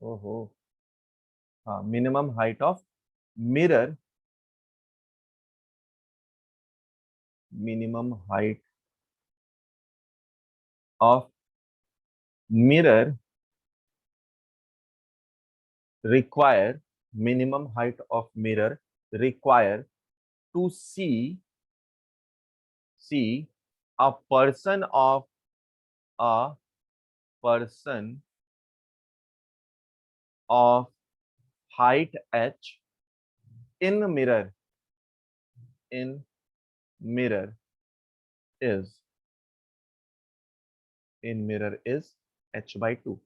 ओहो, हाँ, minimum height of mirror, minimum height of mirror require, minimum height of mirror require to see a person of a person of height h in mirror is h/2।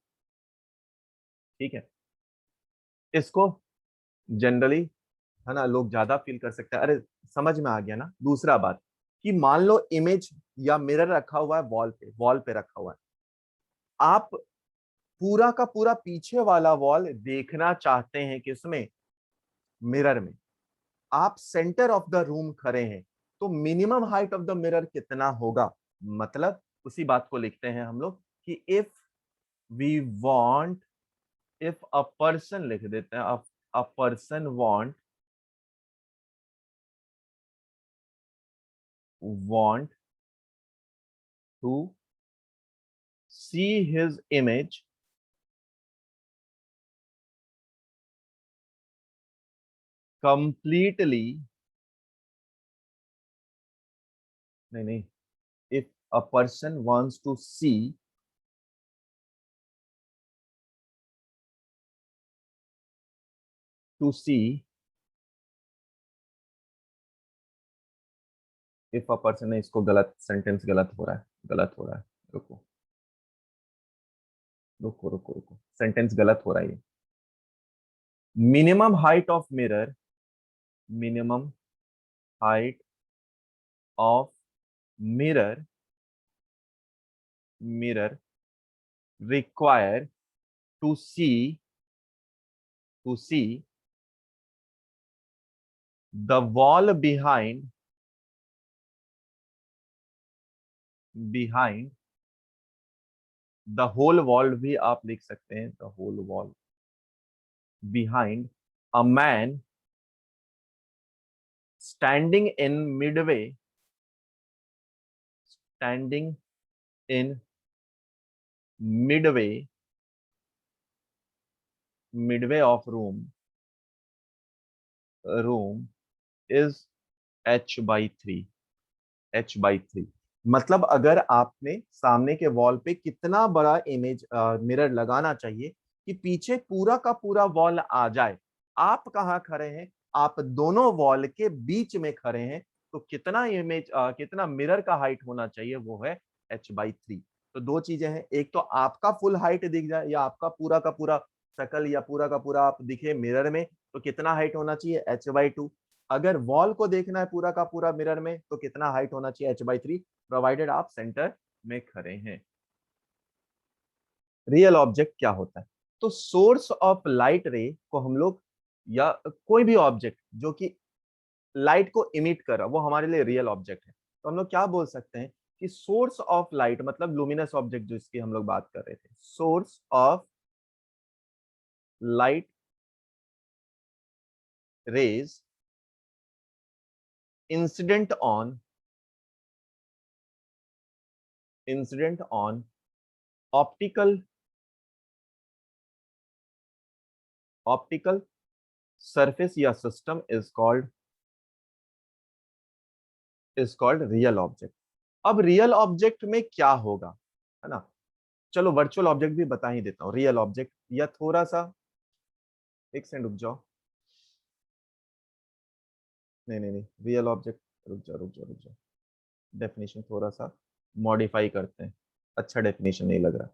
ठीक है, इसको जनरली, है ना, लोग ज्यादा फील कर सकते हैं। अरे समझ में आ गया ना। दूसरा बात कि मान लो इमेज या मिरर रखा हुआ है वॉल पे रखा हुआ है, आप पूरा का पूरा पीछे वाला वॉल देखना चाहते हैं किसमें, मिरर में। आप सेंटर ऑफ द रूम खड़े हैं, तो minimum height of the mirror कितना होगा, मतलब उसी बात को लिखते हैं हम लोग कि if we want, if a person लिख देते हैं, a person want to see his image completely, नहीं, if a person wants to see if a person, नहीं, इसको गलत, सेंटेंस गलत हो रहा है, रुको रुको, सेंटेंस गलत हो रहा है। Minimum height of mirror, minimum height of mirror require to see the wall behind the whole wall, भी आप लिख सकते हैं, the whole wall behind a man standing in in midway of room, room is h/3, h/3। मतलब अगर आपने सामने के वॉल पे कितना बड़ा इमेज मिरर लगाना चाहिए कि पीछे पूरा का पूरा वॉल आ जाए, आप कहाँ खड़े हैं, आप दोनों वॉल के बीच में खड़े हैं, तो कितना इमेज कितना मिरर का हाइट होना चाहिए, वो है h/3। तो दो चीजें हैं, एक तो आपका फुल हाइट दिख जाए या आपका पूरा का पूरा शकल या पूरा का पूरा आप दिखे मिरर में, तो कितना हाइट होना चाहिए, h/2। अगर वॉल को देखना है पूरा का पूरा मिरर में, तो कितना हाइट होना चाहिए, h/3, प्रोवाइडेड आप सेंटर में खड़े हैं। रियल ऑब्जेक्ट क्या होता है? तो सोर्स ऑफ लाइट रे को हम लोग, या कोई भी ऑब्जेक्ट जो कि लाइट को इमिट कर रहा, वो हमारे लिए रियल ऑब्जेक्ट है। तो हम लोग क्या बोल सकते हैं कि सोर्स ऑफ लाइट मतलब लुमिनस ऑब्जेक्ट, जो इसकी हम लोग बात कर रहे थे, source of light rays incident on optical optical surface या system is called real object. अब रियल ऑब्जेक्ट में क्या होगा, है ना? चलो वर्चुअल ऑब्जेक्ट भी बता ही देता हूँ। रियल ऑब्जेक्ट, या थोड़ा सा एक सेकंड रुक जाओ, नहीं नहीं नहीं, रियल ऑब्जेक्ट, रुक जाओ, डेफिनेशन थोड़ा सा मॉडिफाई करते हैं। अच्छा डेफिनेशन नहीं लग रहा,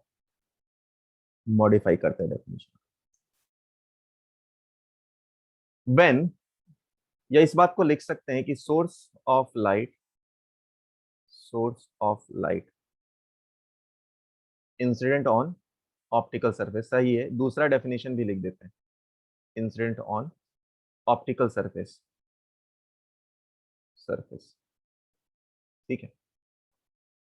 मॉडिफाई करते हैं डेफिनेशन। व्हेन, या इस बात को लिख सकते हैं कि source of light incident on optical surface, सही है। दूसरा डेफिनेशन भी लिख देते हैं, इंसिडेंट ऑन ऑप्टिकल सरफेस, ठीक है।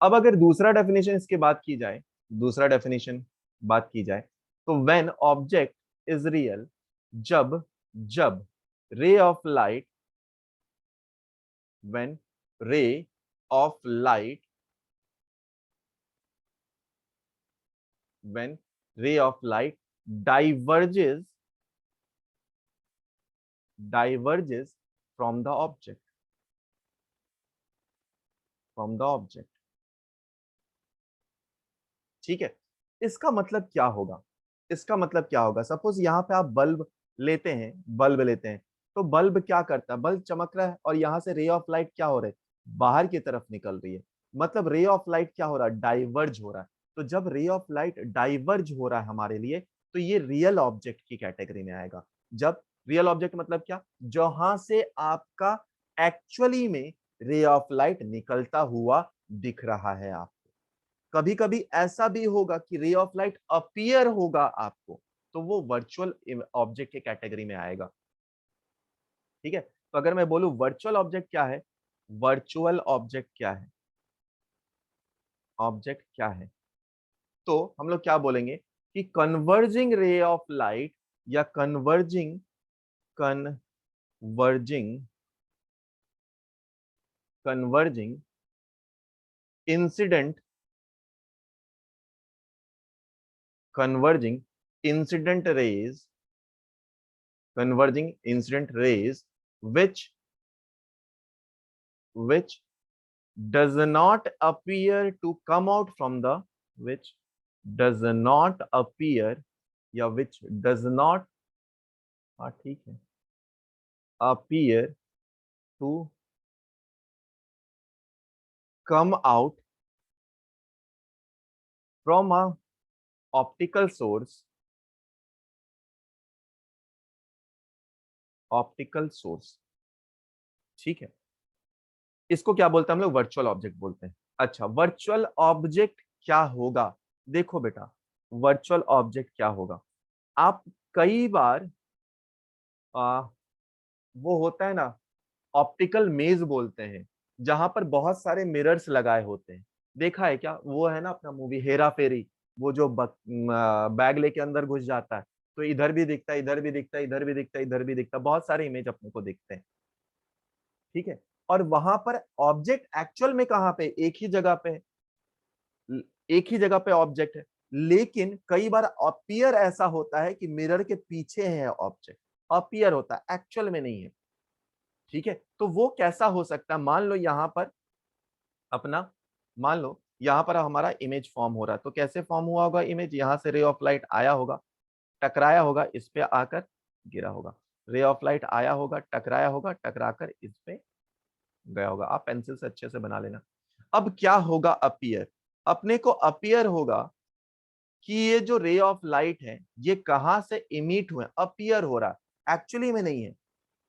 अब अगर दूसरा डेफिनेशन इसके बात की जाए, दूसरा डेफिनेशन बात की जाए, तो व्हेन ऑब्जेक्ट इज रियल, जब जब रे ऑफ लाइट व्हेन रे of light when ray of light diverges diverges from the object, from the object, ठीक है। इसका मतलब क्या होगा, इसका मतलब क्या होगा, सपोज यहाँ पे आप बल्ब लेते हैं, तो बल्ब क्या करता है, बल्ब चमक रहा है और यहाँ से रे ऑफ लाइट क्या हो रहा है, बाहर की तरफ निकल रही है। मतलब रे ऑफ लाइट क्या हो रहा है, डाइवर्ज हो रहा है। तो जब रे ऑफ लाइट डाइवर्ज हो रहा है हमारे लिए, तो ये रियल ऑब्जेक्ट की कैटेगरी में आएगा। जब रियल ऑब्जेक्ट मतलब क्या, जहां से आपका एक्चुअली में रे ऑफ लाइट निकलता हुआ दिख रहा है आप। कभी कभी ऐसा भी होगा कि रे ऑफ लाइट अपीयर होगा आपको, तो वो वर्चुअल ऑब्जेक्ट के कैटेगरी में आएगा, ठीक है। तो अगर मैं बोलूं वर्चुअल ऑब्जेक्ट क्या है, वर्चुअल ऑब्जेक्ट क्या है, ऑब्जेक्ट क्या है, तो हम लोग क्या बोलेंगे कि कन्वर्जिंग रे ऑफ लाइट, या converging converging incident converging incident raise converging incident rays which does not appear to come out from the which does not appear या which does not, हाँ ठीक है, appear to come out from a optical source, optical source, ठीक है। इसको क्या बोलते हैं हम लोग, वर्चुअल ऑब्जेक्ट बोलते हैं। अच्छा, वर्चुअल ऑब्जेक्ट क्या होगा, देखो बेटा, वर्चुअल ऑब्जेक्ट क्या होगा, आप कई बार आ, वो होता है ना, ऑप्टिकल मेज बोलते हैं, जहां पर बहुत सारे मिरर्स लगाए होते हैं। देखा है क्या, वो है ना अपना मूवी हेरा फेरी, वो जो बैग लेके अंदर घुस जाता है, तो इधर भी दिखता है, इधर भी दिखता है, इधर भी दिखता है, इधर भी दिखता है, बहुत सारे इमेज अपने को दिखते हैं, ठीक है। और वहां पर ऑब्जेक्ट एक्चुअल में कहाँ पे, एक ही जगह पे, एक ही जगह पे ऑब्जेक्ट है। लेकिन कई बार अपीयर ऐसा होता है कि मिरर के पीछे है ऑब्जेक्ट, अपीयर होता है, एक्चुअल में नहीं है। ठीक है, तो वो कैसा हो सकता है, मान लो यहाँ पर अपना, मान लो यहाँ पर हमारा इमेज फॉर्म हो रहा है, तो कैसे फॉर्म हुआ होगा इमेज, यहाँ से रे ऑफ लाइट आया होगा, टकराया होगा, इस पे आकर गिरा होगा, रे ऑफ लाइट आया होगा, टकराया होगा, टकराकर इस पे गया होगा। आप पेंसिल से अच्छे से बना लेना। अब क्या होगा, अपीयर, अपने को अपीयर होगा कि ये जो रे ऑफ लाइट है ये कहां से इमिट हुए, अपीयर हो रहा है, एक्चुअली में नहीं है,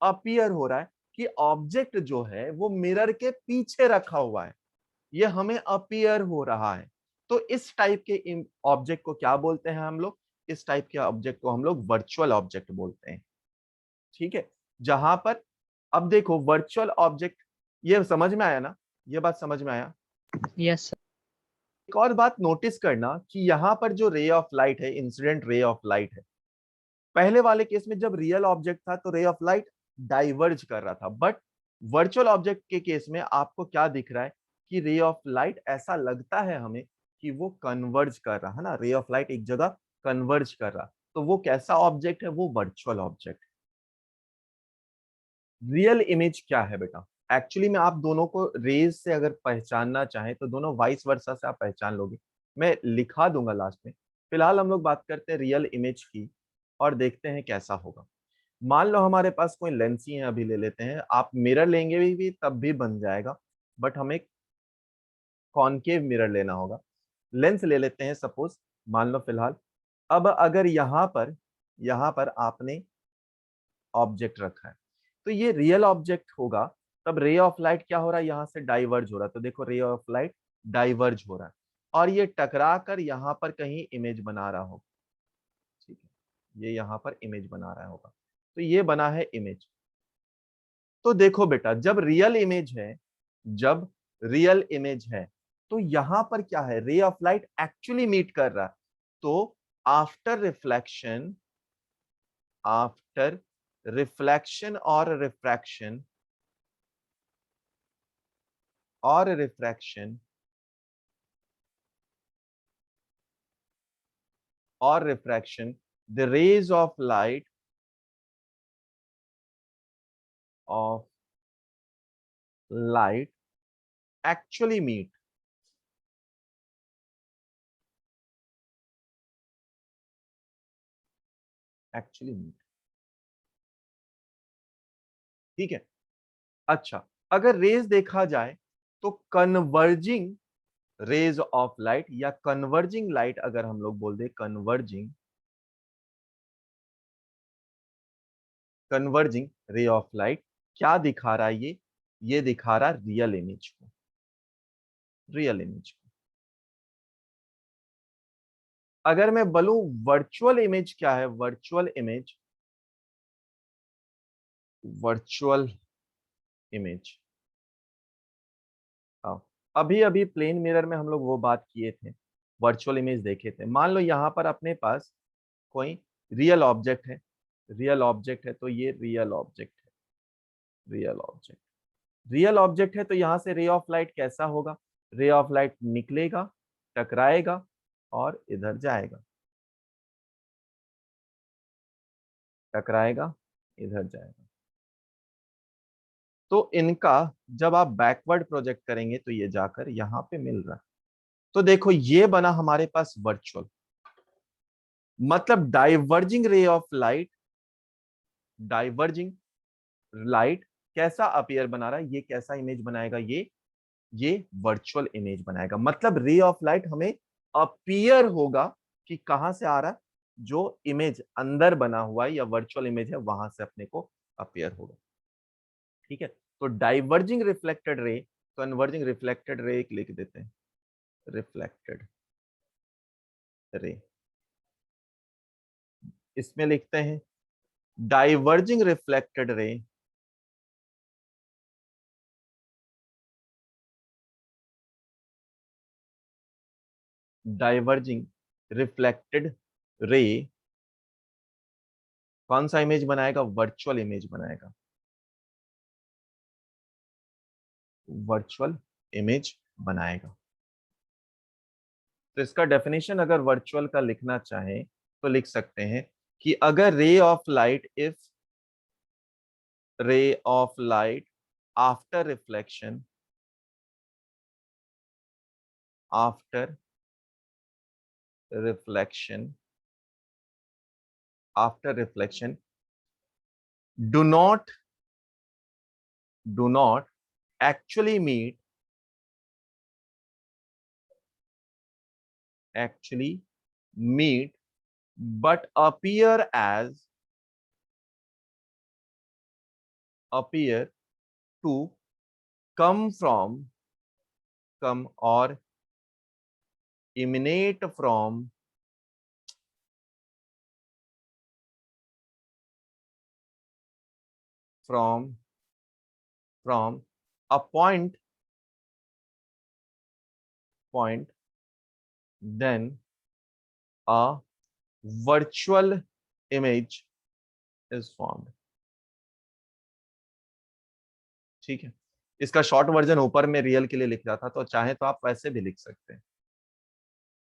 अपीयर हो रहा है कि ऑब्जेक्ट जो है वो मिरर के पीछे रखा हुआ है, ये हमें अपीयर हो रहा है। तो इस टाइप के ऑब्जेक्ट को क्या बोलते हैं हम लोग, इस टाइप के ऑब्जेक्ट को हम लोग वर्चुअल ऑब्जेक्ट बोलते हैं। ठीक है, जहां पर, अब देखो वर्चुअल ऑब्जेक्ट, ये समझ में आया ना, ये बात समझ में आया। Yes sir. एक और बात नोटिस करना कि यहाँ पर जो रे ऑफ लाइट है, इंसिडेंट रे ऑफ लाइट है, पहले वाले केस में जब रियल ऑब्जेक्ट था तो रे ऑफ लाइट डाइवर्ज कर रहा था, बट वर्चुअल ऑब्जेक्ट के केस में आपको क्या दिख रहा है कि रे ऑफ लाइट, ऐसा लगता है हमें कि वो कन्वर्ज कर रहा है ना, रे ऑफ लाइट एक जगह कन्वर्ज कर रहा, तो वो कैसा ऑब्जेक्ट है, वो वर्चुअल ऑब्जेक्ट। रियल इमेज क्या है बेटा, एक्चुअली में आप दोनों को रेज से अगर पहचानना चाहें तो दोनों वाइस वर्सा से आप पहचान लोगे, मैं लिखा दूंगा लास्ट में। फिलहाल हम लोग बात करते हैं रियल इमेज की और देखते हैं कैसा होगा। मान लो हमारे पास कोई लेंस ही है, अभी ले लेते हैं, आप मिरर लेंगे भी तब भी बन जाएगा, बट हमें कॉनकेव मिरर लेना होगा। लेंस ले लेते हैं सपोज, मान लो फिलहाल। अब अगर यहाँ पर आपने ऑब्जेक्ट रखा है, तो ये रियल ऑब्जेक्ट होगा, तब रे ऑफ लाइट क्या हो रहा है, यहाँ से डाइवर्ज हो रहा है, तो देखो रे ऑफ लाइट डाइवर्ज हो रहा है और ये टकरा कर यहाँ पर कहीं इमेज बना रहा होगा। ठीक है, ये यहाँ पर इमेज बना रहा होगा, तो ये बना है इमेज। तो देखो बेटा, जब रियल इमेज है, जब रियल इमेज है, तो यहां पर क्या है, रे ऑफ लाइट एक्चुअली मीट कर रहा है, तो आफ्टर रिफ्लेक्शन, आफ्टर रिफ्लेक्शन और रिफ्रैक्शन और रिफ्रैक्शन और refraction, the rays of light actually meet, actually meet. ठीक है, अच्छा, अगर रेज देखा जाए तो कन्वर्जिंग रेज ऑफ लाइट या कन्वर्जिंग लाइट, अगर हम लोग बोल दे converging, converging ray of light क्या दिखा रहा है, ये दिखा रहा है रियल इमेज को, रियल इमेज को। अगर मैं बोलूं वर्चुअल इमेज क्या है, वर्चुअल इमेज, वर्चुअल इमेज, अभी अभी प्लेन मिरर में हम लोग वो बात किए थे, वर्चुअल इमेज देखे थे। मान लो यहाँ पर अपने पास कोई रियल ऑब्जेक्ट है, रियल ऑब्जेक्ट है, तो ये रियल ऑब्जेक्ट है, रियल ऑब्जेक्ट, रियल ऑब्जेक्ट है, तो यहां से रे ऑफ लाइट कैसा होगा, रे ऑफ लाइट निकलेगा, टकराएगा और इधर जाएगा, टकराएगा, इधर जाएगा। तो इनका जब आप बैकवर्ड प्रोजेक्ट करेंगे तो ये जाकर यहां पे मिल रहा है। तो देखो ये बना हमारे पास वर्चुअल, मतलब डाइवर्जिंग रे ऑफ लाइट, डाइवर्जिंग लाइट कैसा अपीयर बना रहा है, ये कैसा इमेज बनाएगा, ये वर्चुअल इमेज बनाएगा। मतलब रे ऑफ लाइट हमें अपीयर होगा कि कहां से आ रहा है, जो इमेज अंदर बना हुआ है या वर्चुअल इमेज है वहां से अपने को अपीयर होगा। ठीक है, तो diverging reflected ray, converging reflected ray लिख देते हैं, रिफ्लेक्टेड रे, इसमें लिखते हैं diverging reflected ray, diverging reflected ray कौन सा इमेज बनाएगा, वर्चुअल इमेज बनाएगा, वर्चुअल इमेज बनाएगा। तो इसका डेफिनेशन अगर वर्चुअल का लिखना चाहें तो लिख सकते हैं कि अगर रे of light, if ray of light after reflection, after reflection, after reflection, do not actually meet but appear to come or emanate from a point, then a virtual image is formed. ठीक है, इसका short version ऊपर में real के लिए लिख रहा था, तो चाहे तो आप वैसे भी लिख सकते हैं।